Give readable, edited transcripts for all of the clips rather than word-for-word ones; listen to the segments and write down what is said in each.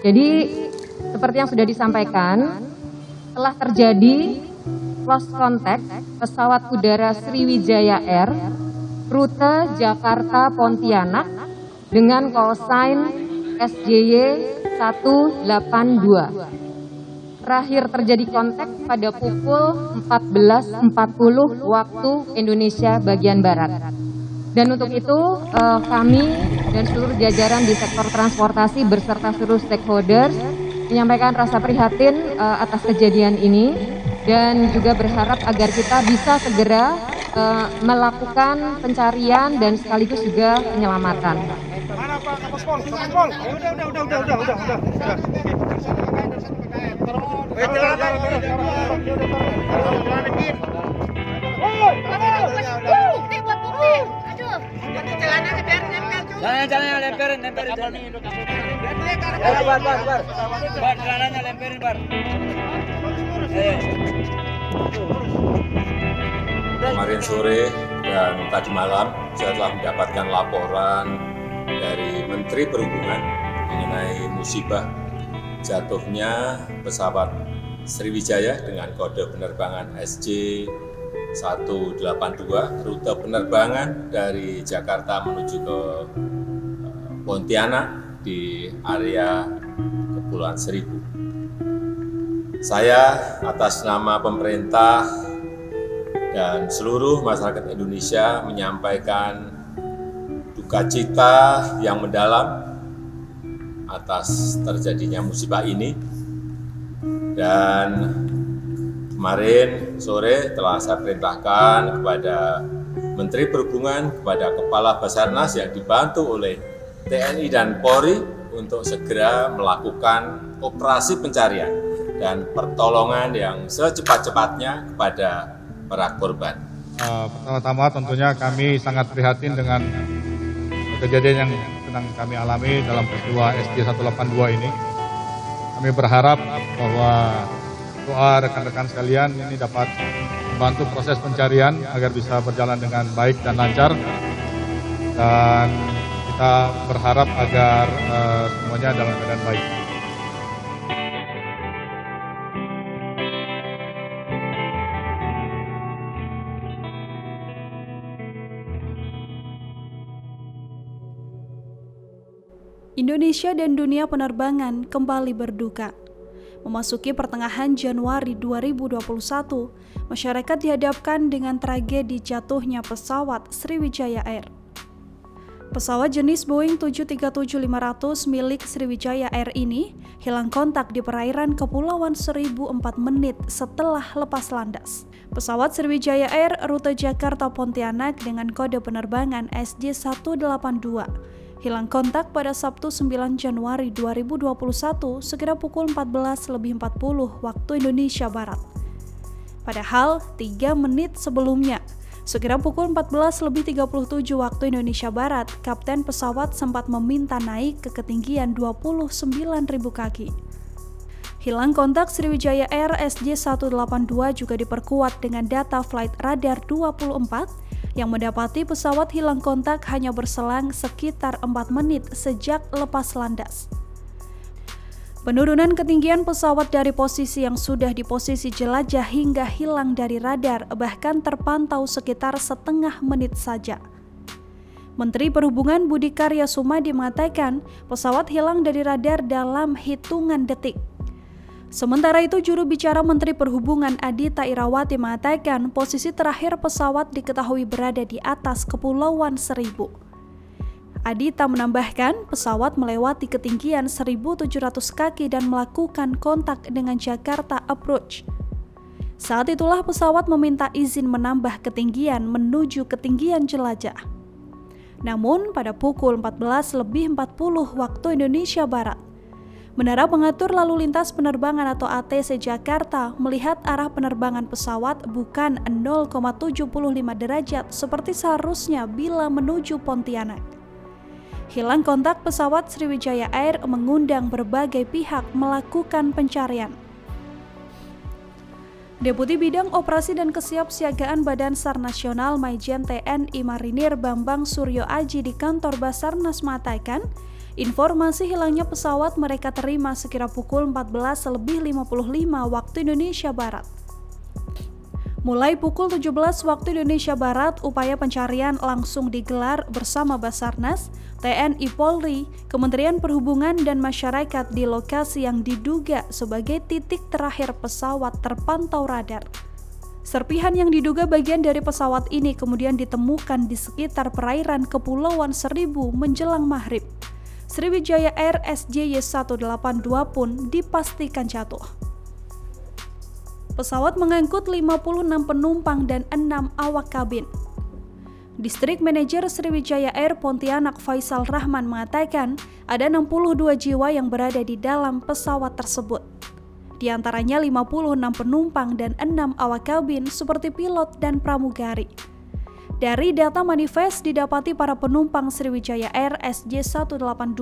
Jadi seperti yang sudah disampaikan, telah terjadi lost contact pesawat udara Sriwijaya Air rute Jakarta Pontianak dengan call sign SJY 182. Terakhir terjadi kontak pada pukul 14.40 waktu Indonesia bagian Barat. Dan untuk itu kami dan seluruh jajaran di sektor transportasi beserta seluruh stakeholders menyampaikan rasa prihatin atas kejadian ini dan juga berharap agar kita bisa segera melakukan pencarian dan sekaligus juga penyelamatan. Mana Pak Kapospol? Kapospol. Udah. Jalannya lemperin. Bar. Jalannya lemperin, Bar. Kemarin sore dan tadi malam saya telah mendapatkan laporan dari Menteri Perhubungan mengenai musibah jatuhnya pesawat Sriwijaya dengan kode penerbangan SJ 182 rute penerbangan dari Jakarta menuju ke Pontianak di area Kepulauan Seribu. Saya atas nama pemerintah dan seluruh masyarakat Indonesia menyampaikan duka cita yang mendalam atas terjadinya musibah ini. Dan kemarin sore telah saya perintahkan kepada Menteri Perhubungan, kepada Kepala Basarnas yang dibantu oleh TNI dan Polri untuk segera melakukan operasi pencarian dan pertolongan yang secepat-cepatnya kepada para korban. Pertama-tama tentunya kami sangat prihatin dengan kejadian yang sedang kami alami dalam peristiwa SJ182 ini. Kami berharap bahwa doa rekan-rekan sekalian ini dapat membantu proses pencarian agar bisa berjalan dengan baik dan lancar. Dan kita berharap agar semuanya dalam keadaan baik. Indonesia dan dunia penerbangan kembali berduka. Memasuki pertengahan Januari 2021, masyarakat dihadapkan dengan tragedi jatuhnya pesawat Sriwijaya Air. Pesawat jenis Boeing 737-500 milik Sriwijaya Air ini hilang kontak di perairan Kepulauan Seribu 4 menit setelah lepas landas. Pesawat Sriwijaya Air rute Jakarta Pontianak dengan kode penerbangan SJ182 hilang kontak pada Sabtu 9 Januari 2021 sekira pukul 14.40 waktu Indonesia Barat. Padahal 3 menit sebelumnya, sekira pukul 14.37 waktu Indonesia Barat, kapten pesawat sempat meminta naik ke ketinggian 29.000 kaki. Hilang kontak Sriwijaya Air SJ182 juga diperkuat dengan data Flight Radar 24 yang mendapati pesawat hilang kontak hanya berselang sekitar 4 menit sejak lepas landas. Penurunan ketinggian pesawat dari posisi yang sudah di posisi jelajah hingga hilang dari radar bahkan terpantau sekitar setengah menit saja. Menteri Perhubungan Budi Karya Sumadi mengatakan pesawat hilang dari radar dalam hitungan detik. Sementara itu, juru bicara Menteri Perhubungan Adhita Irawati mengatakan posisi terakhir pesawat diketahui berada di atas Kepulauan Seribu. Adhita menambahkan pesawat melewati ketinggian 1.700 kaki dan melakukan kontak dengan Jakarta Approach. Saat itulah pesawat meminta izin menambah ketinggian menuju ketinggian jelajah. Namun pada pukul 14.40 waktu Indonesia Barat, Menara Pengatur Lalu Lintas Penerbangan atau ATC Jakarta melihat arah penerbangan pesawat bukan 0,75 derajat seperti seharusnya bila menuju Pontianak. Hilang kontak pesawat Sriwijaya Air mengundang berbagai pihak melakukan pencarian. Deputi Bidang Operasi dan Kesiapsiagaan Badan SAR Nasional Maijen TNI Marinir Bambang Suryo Aji di kantor Basarnas mengatakan, Informasi hilangnya pesawat mereka terima sekira pukul 14.55 waktu Indonesia Barat. Mulai pukul 17 waktu Indonesia Barat, upaya pencarian langsung digelar bersama Basarnas, TNI Polri, Kementerian Perhubungan dan masyarakat di lokasi yang diduga sebagai titik terakhir pesawat terpantau radar. Serpihan yang diduga bagian dari pesawat ini kemudian ditemukan di sekitar perairan Kepulauan Seribu menjelang maghrib. Sriwijaya Air SJY-182 pun dipastikan jatuh. Pesawat mengangkut 56 penumpang dan 6 awak kabin. Distrik Manajer Sriwijaya Air Pontianak Faisal Rahman mengatakan ada 62 jiwa yang berada di dalam pesawat tersebut. Di antaranya 56 penumpang dan 6 awak kabin seperti pilot dan pramugari. Dari data manifest didapati para penumpang Sriwijaya Air SJ182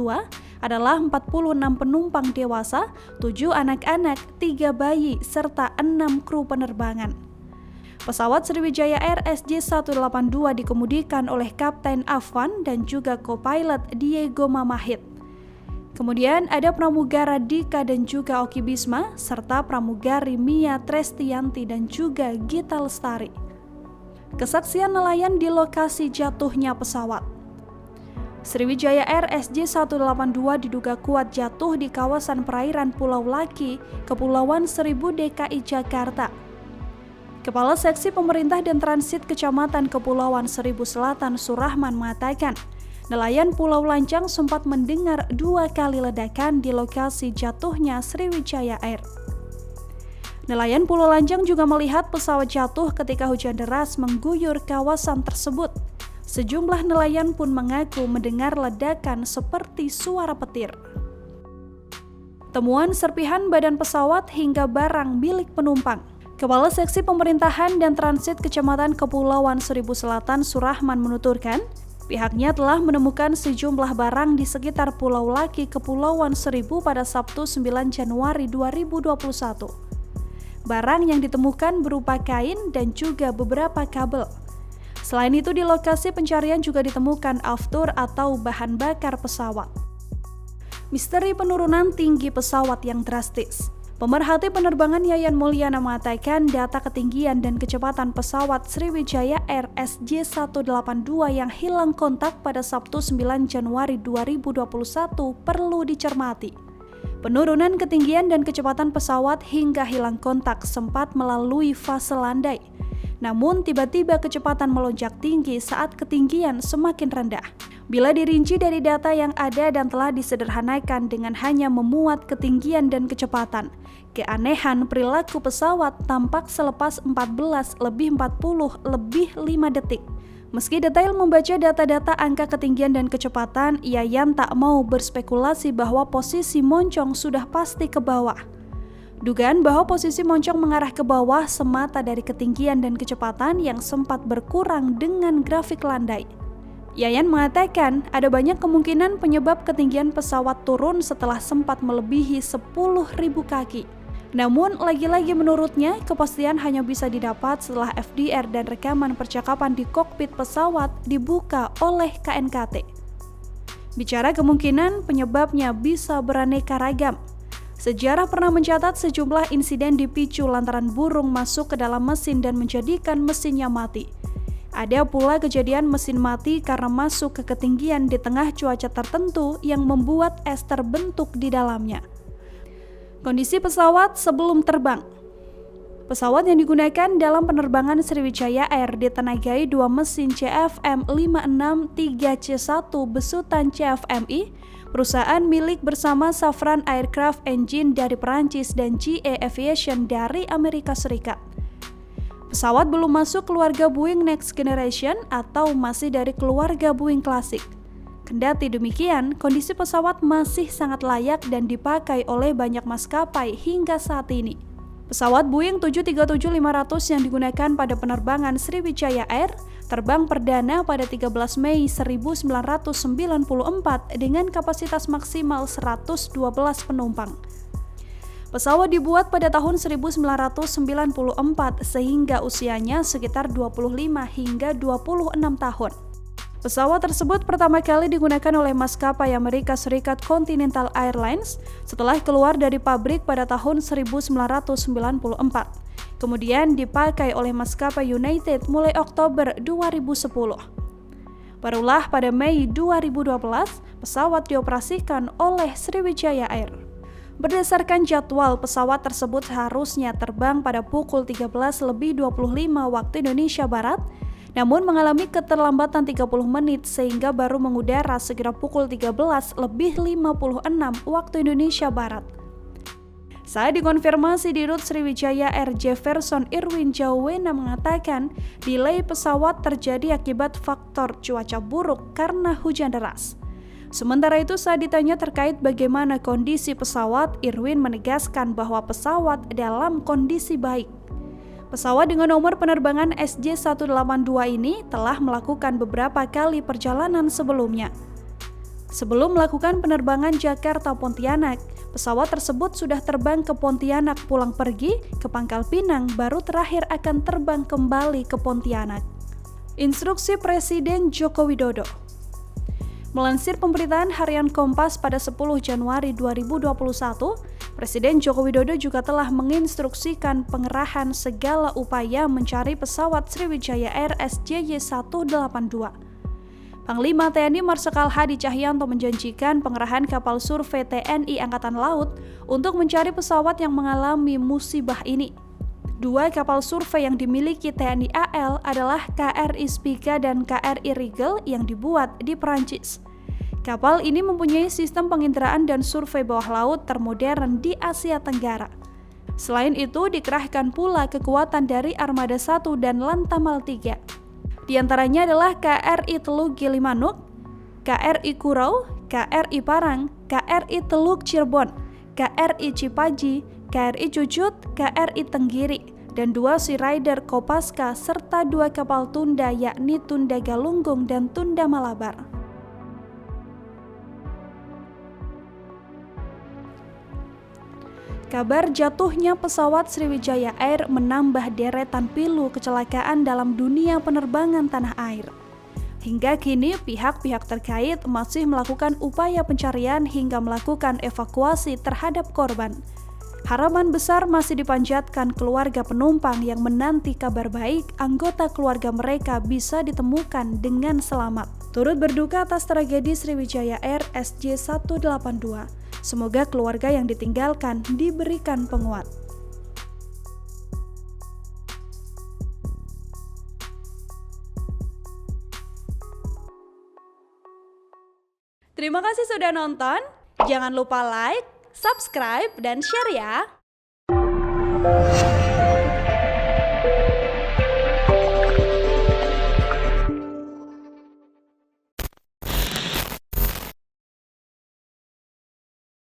adalah 46 penumpang dewasa, 7 anak-anak, 3 bayi, serta 6 kru penerbangan. Pesawat Sriwijaya Air SJ182 dikemudikan oleh Kapten Afwan dan juga co-pilot Diego Mamahit. Kemudian ada pramugara Dika dan juga Oki Bisma, serta pramugari Mia Trestianti dan juga Gita Lestari. Kesaksian nelayan di lokasi jatuhnya pesawat. Sriwijaya Air SJ182 diduga kuat jatuh di kawasan perairan Pulau Laki, Kepulauan Seribu DKI Jakarta. Kepala Seksi Pemerintah dan Transit Kecamatan Kepulauan Seribu Selatan Surahman mengatakan, nelayan Pulau Lancang sempat mendengar 2 kali ledakan di lokasi jatuhnya Sriwijaya Air. Nelayan Pulau Lancang juga melihat pesawat jatuh ketika hujan deras mengguyur kawasan tersebut. Sejumlah nelayan pun mengaku mendengar ledakan seperti suara petir. Temuan serpihan badan pesawat hingga barang milik penumpang. Kepala Seksi Pemerintahan dan Transit Kecamatan Kepulauan Seribu Selatan Surahman menuturkan, pihaknya telah menemukan sejumlah barang di sekitar Pulau Laki Kepulauan Seribu pada Sabtu 9 Januari 2021. Barang yang ditemukan berupa kain dan juga beberapa kabel. Selain itu di lokasi pencarian juga ditemukan aftur atau bahan bakar pesawat. Misteri penurunan tinggi pesawat yang drastis. Pemerhati penerbangan Yayan Mulyana mengatakan data ketinggian dan kecepatan pesawat Sriwijaya Air SJ182 yang hilang kontak pada Sabtu 9 Januari 2021 perlu dicermati. Penurunan ketinggian dan kecepatan pesawat hingga hilang kontak sempat melalui fase landai. Namun tiba-tiba kecepatan melonjak tinggi saat ketinggian semakin rendah. Bila dirinci dari data yang ada dan telah disederhanakan dengan hanya memuat ketinggian dan kecepatan, keanehan perilaku pesawat tampak selepas 14:40:5 detik. Meski detail membaca data-data angka ketinggian dan kecepatan, Yayan tak mau berspekulasi bahwa posisi moncong sudah pasti ke bawah. Dugaan bahwa posisi moncong mengarah ke bawah semata dari ketinggian dan kecepatan yang sempat berkurang dengan grafik landai. Yayan mengatakan ada banyak kemungkinan penyebab ketinggian pesawat turun setelah sempat melebihi 10.000 kaki. Namun, lagi-lagi menurutnya, kepastian hanya bisa didapat setelah FDR dan rekaman percakapan di kokpit pesawat dibuka oleh KNKT. Bicara kemungkinan, penyebabnya bisa beraneka ragam. Sejarah pernah mencatat sejumlah insiden dipicu lantaran burung masuk ke dalam mesin dan menjadikan mesinnya mati. Ada pula kejadian mesin mati karena masuk ke ketinggian di tengah cuaca tertentu yang membuat es terbentuk di dalamnya. Kondisi pesawat sebelum terbang. Pesawat yang digunakan dalam penerbangan Sriwijaya Air ditenagai 2 mesin CFM563C1 besutan CFMI, perusahaan milik bersama Safran Aircraft Engine dari Perancis dan GE Aviation dari Amerika Serikat. Pesawat belum masuk keluarga Boeing Next Generation atau masih dari keluarga Boeing klasik. Kendati demikian, kondisi pesawat masih sangat layak dan dipakai oleh banyak maskapai hingga saat ini. Pesawat Boeing 737-500 yang digunakan pada penerbangan Sriwijaya Air terbang perdana pada 13 Mei 1994 dengan kapasitas maksimal 112 penumpang. Pesawat dibuat pada tahun 1994 sehingga usianya sekitar 25 hingga 26 tahun. Pesawat tersebut pertama kali digunakan oleh maskapai Amerika Serikat Continental Airlines setelah keluar dari pabrik pada tahun 1994. Kemudian dipakai oleh maskapai United mulai Oktober 2010. Barulah pada Mei 2012, pesawat dioperasikan oleh Sriwijaya Air. Berdasarkan jadwal, pesawat tersebut harusnya terbang pada pukul 13.25 waktu Indonesia Barat, namun mengalami keterlambatan 30 menit sehingga baru mengudara sekira pukul 13.56 waktu Indonesia Barat. Saat dikonfirmasi di rut Sriwijaya Air, Jefferson Irwin Jawena mengatakan delay pesawat terjadi akibat faktor cuaca buruk karena hujan deras. Sementara itu, saat ditanya terkait bagaimana kondisi pesawat, Irwin menegaskan bahwa pesawat dalam kondisi baik. Pesawat dengan nomor penerbangan SJ182 ini telah melakukan beberapa kali perjalanan sebelumnya. Sebelum melakukan penerbangan Jakarta-Pontianak, pesawat tersebut sudah terbang ke Pontianak pulang pergi ke Pangkal Pinang, baru terakhir akan terbang kembali ke Pontianak. Instruksi Presiden Joko Widodo. Melansir pemberitaan harian Kompas pada 10 Januari 2021, Presiden Joko Widodo juga telah menginstruksikan pengerahan segala upaya mencari pesawat Sriwijaya Air SJY182. Panglima TNI Marsikal Hadi Cahyanto menjanjikan pengerahan kapal survei TNI Angkatan Laut untuk mencari pesawat yang mengalami musibah ini. Dua kapal survei yang dimiliki TNI AL adalah KRI Spica dan KRI Rigel yang dibuat di Perancis. Kapal ini mempunyai sistem penginderaan dan survei bawah laut termodern di Asia Tenggara. Selain itu, dikerahkan pula kekuatan dari Armada 1 dan Lantamal 3. Di antaranya adalah KRI Teluk Gilimanuk, KRI Kurau, KRI Parang, KRI Teluk Cirebon, KRI Cipaji, KRI Cucut, KRI Tenggiri, dan 2 Sea Rider Kopaska serta 2 kapal tunda yakni Tunda Galunggung dan Tunda Malabar. Kabar jatuhnya pesawat Sriwijaya Air menambah deretan pilu kecelakaan dalam dunia penerbangan tanah air. Hingga kini, pihak-pihak terkait masih melakukan upaya pencarian hingga melakukan evakuasi terhadap korban. Harapan besar masih dipanjatkan keluarga penumpang yang menanti kabar baik anggota keluarga mereka bisa ditemukan dengan selamat. Turut berduka atas tragedi Sriwijaya Air SJ182. Semoga keluarga yang ditinggalkan diberikan penguat. Terima kasih sudah nonton. Jangan lupa like, subscribe, dan share ya.